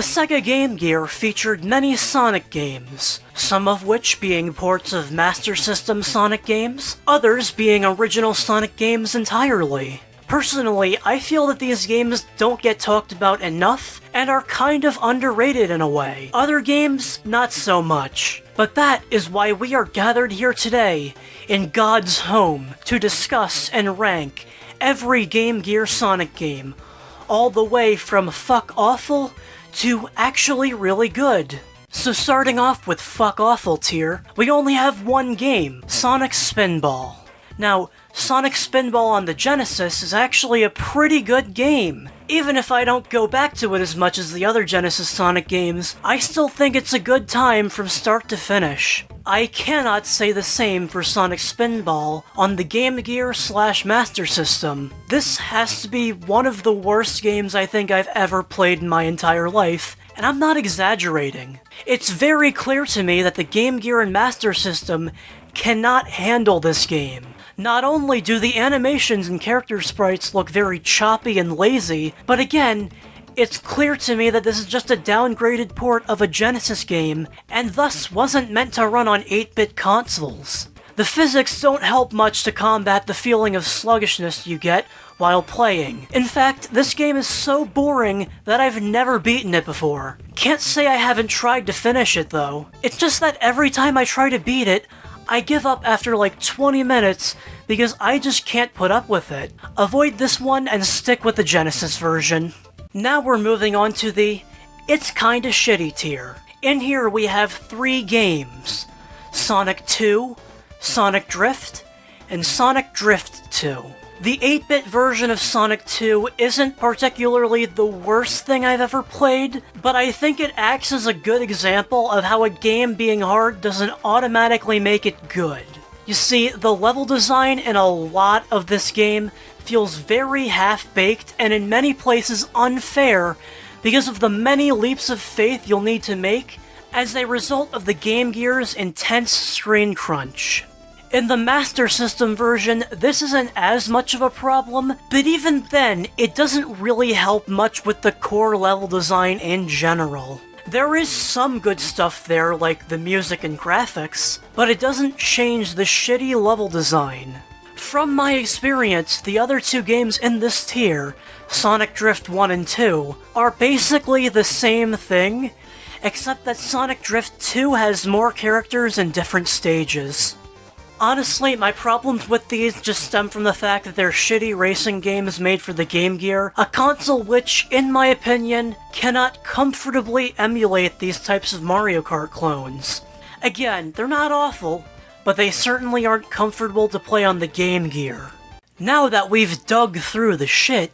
Sega Game Gear featured many Sonic games, some of which being ports of Master System Sonic games, others being original Sonic games entirely. Personally, I feel that these games don't get talked about enough and are kind of underrated in a way. Other games, not so much. But that is why we are gathered here today, in God's home, to discuss and rank every Game Gear Sonic game, all the way from fuck awful to actually really good. So starting off with fuck awful tier, we only have one game, Sonic Spinball. Now, Sonic Spinball on the Genesis is actually a pretty good game. Even if I don't go back to it as much as the other Genesis Sonic games, I still think it's a good time from start to finish. I cannot say the same for Sonic Spinball on the Game Gear / Master System. This has to be one of the worst games I think I've ever played in my entire life, and I'm not exaggerating. It's very clear to me that the Game Gear and Master System cannot handle this game. Not only do the animations and character sprites look very choppy and lazy, but again, it's clear to me that this is just a downgraded port of a Genesis game, and thus wasn't meant to run on 8-bit consoles. The physics don't help much to combat the feeling of sluggishness you get while playing. In fact, this game is so boring that I've never beaten it before. Can't say I haven't tried to finish it though. It's just that every time I try to beat it, I give up after like 20 minutes because I just can't put up with it. Avoid this one and stick with the Genesis version. Now we're moving on to the It's Kinda Shitty tier. In here we have 3 games, Sonic 2, Sonic Drift, and Sonic Drift 2. The 8-bit version of Sonic 2 isn't particularly the worst thing I've ever played, but I think it acts as a good example of how a game being hard doesn't automatically make it good. You see, the level design in a lot of this game feels very half-baked and in many places unfair because of the many leaps of faith you'll need to make as a result of the Game Gear's intense screen crunch. In the Master System version, this isn't as much of a problem, but even then, it doesn't really help much with the core level design in general. There is some good stuff there, like the music and graphics, but it doesn't change the shitty level design. From my experience, the other 2 games in this tier, Sonic Drift 1 and 2, are basically the same thing, except that Sonic Drift 2 has more characters and different stages. Honestly, my problems with these just stem from the fact that they're shitty racing games made for the Game Gear, a console which, in my opinion, cannot comfortably emulate these types of Mario Kart clones. Again, they're not awful, but they certainly aren't comfortable to play on the Game Gear. Now that we've dug through the shit,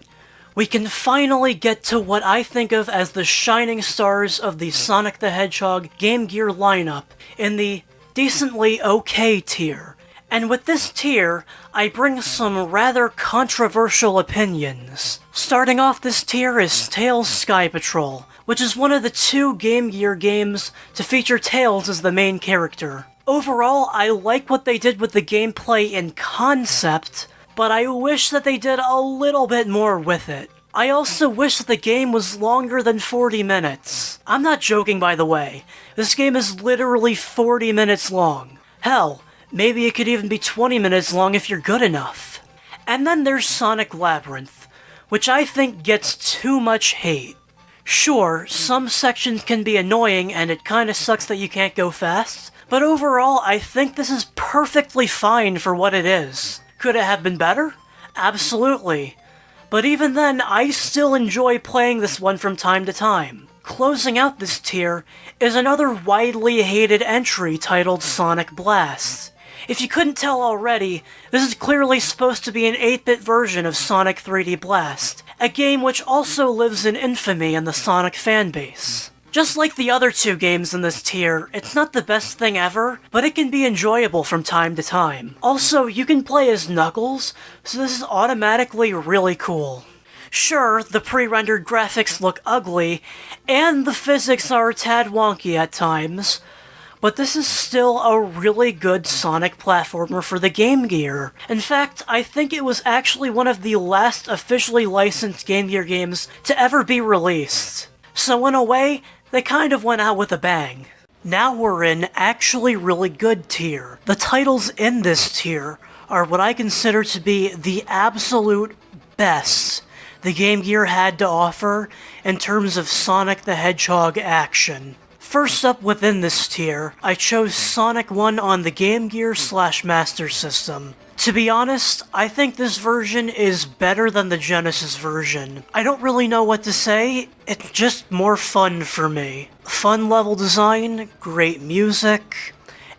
we can finally get to what I think of as the shining stars of the Sonic the Hedgehog Game Gear lineup in the decently okay tier. And with this tier, I bring some rather controversial opinions. Starting off this tier is Tails Sky Patrol, which is one of the 2 Game Gear games to feature Tails as the main character. Overall, I like what they did with the gameplay in concept, but I wish that they did a little bit more with it. I also wish that the game was longer than 40 minutes. I'm not joking, by the way. This game is literally 40 minutes long. Hell, maybe it could even be 20 minutes long if you're good enough. And then there's Sonic Labyrinth, which I think gets too much hate. Sure, some sections can be annoying and it kinda sucks that you can't go fast, but overall I think this is perfectly fine for what it is. Could it have been better? Absolutely. But even then, I still enjoy playing this one from time to time. Closing out this tier is another widely hated entry titled Sonic Blast. If you couldn't tell already, this is clearly supposed to be an 8-bit version of Sonic 3D Blast, a game which also lives in infamy in the Sonic fanbase. Just like the other 2 games in this tier, it's not the best thing ever, but it can be enjoyable from time to time. Also, you can play as Knuckles, so this is automatically really cool. Sure, the pre-rendered graphics look ugly, and the physics are a tad wonky at times, but this is still a really good Sonic platformer for the Game Gear. In fact, I think it was actually one of the last officially licensed Game Gear games to ever be released. So in a way, they kind of went out with a bang. Now we're in actually really good tier. The titles in this tier are what I consider to be the absolute best the Game Gear had to offer in terms of Sonic the Hedgehog action. First up within this tier, I chose Sonic 1 on the Game Gear / Master System. To be honest, I think this version is better than the Genesis version. I don't really know what to say, it's just more fun for me. Fun level design, great music,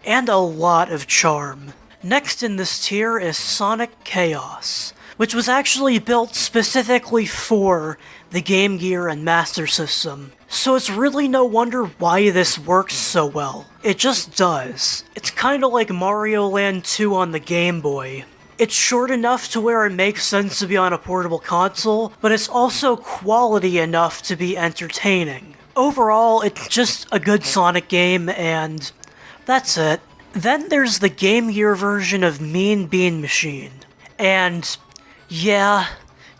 and a lot of charm. Next in this tier is Sonic Chaos, which was actually built specifically for the Game Gear and Master System. So it's really no wonder why this works so well. It just does. It's kinda like Mario Land 2 on the Game Boy. It's short enough to where it makes sense to be on a portable console, but it's also quality enough to be entertaining. Overall, it's just a good Sonic game, and that's it. Then there's the Game Gear version of Mean Bean Machine. And yeah,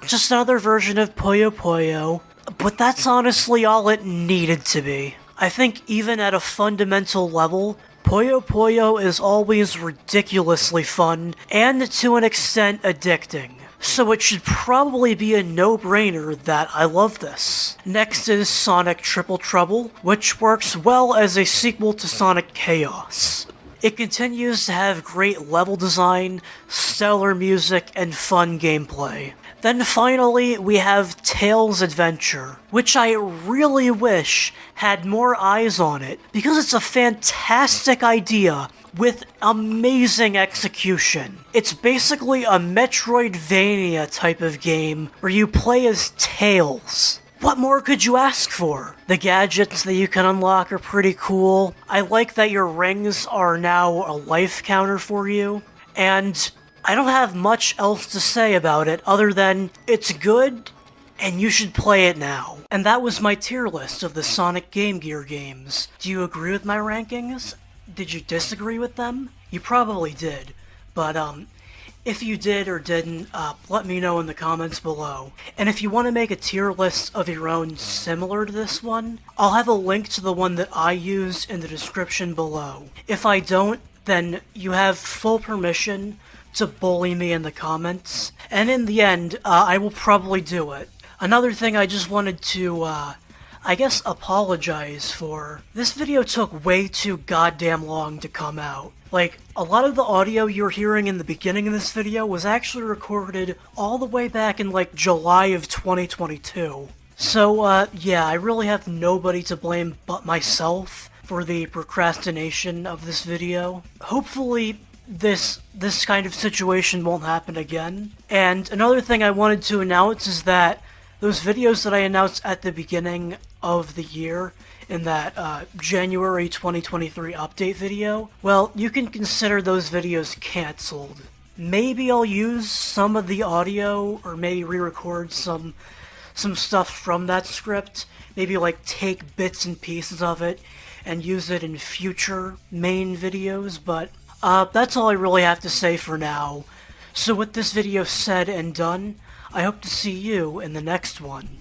just another version of Puyo Puyo. But that's honestly all it needed to be. I think even at a fundamental level, Puyo Puyo is always ridiculously fun, and to an extent addicting. So it should probably be a no-brainer that I love this. Next is Sonic Triple Trouble, which works well as a sequel to Sonic Chaos. It continues to have great level design, stellar music, and fun gameplay. Then finally, we have Tails Adventure, which I really wish had more eyes on it, because it's a fantastic idea with amazing execution. It's basically a Metroidvania type of game where you play as Tails. What more could you ask for? The gadgets that you can unlock are pretty cool. I like that your rings are now a life counter for you, and I don't have much else to say about it other than it's good and you should play it now. And that was my tier list of the Sonic Game Gear games. Do you agree with my rankings? Did you disagree with them? You probably did, but if you did or didn't, let me know in the comments below. And if you want to make a tier list of your own similar to this one, I'll have a link to the one that I used in the description below. If I don't, then you have full permission to bully me in the comments, and in the end, I will probably do it. Another thing I just wanted to, I guess apologize for. This video took way too goddamn long to come out. Like, a lot of the audio you're hearing in the beginning of this video was actually recorded all the way back in, like, July of 2022. So, yeah, I really have nobody to blame but myself for the procrastination of this video. Hopefully, this kind of situation won't happen again. And another thing I wanted to announce is that those videos that I announced at the beginning of the year in that January 2023 update video, well, you can consider those videos cancelled. Maybe I'll use some of the audio, or maybe re-record some stuff from that script, maybe like take bits and pieces of it and use it in future main videos, but that's all I really have to say for now. So with this video said and done, I hope to see you in the next one.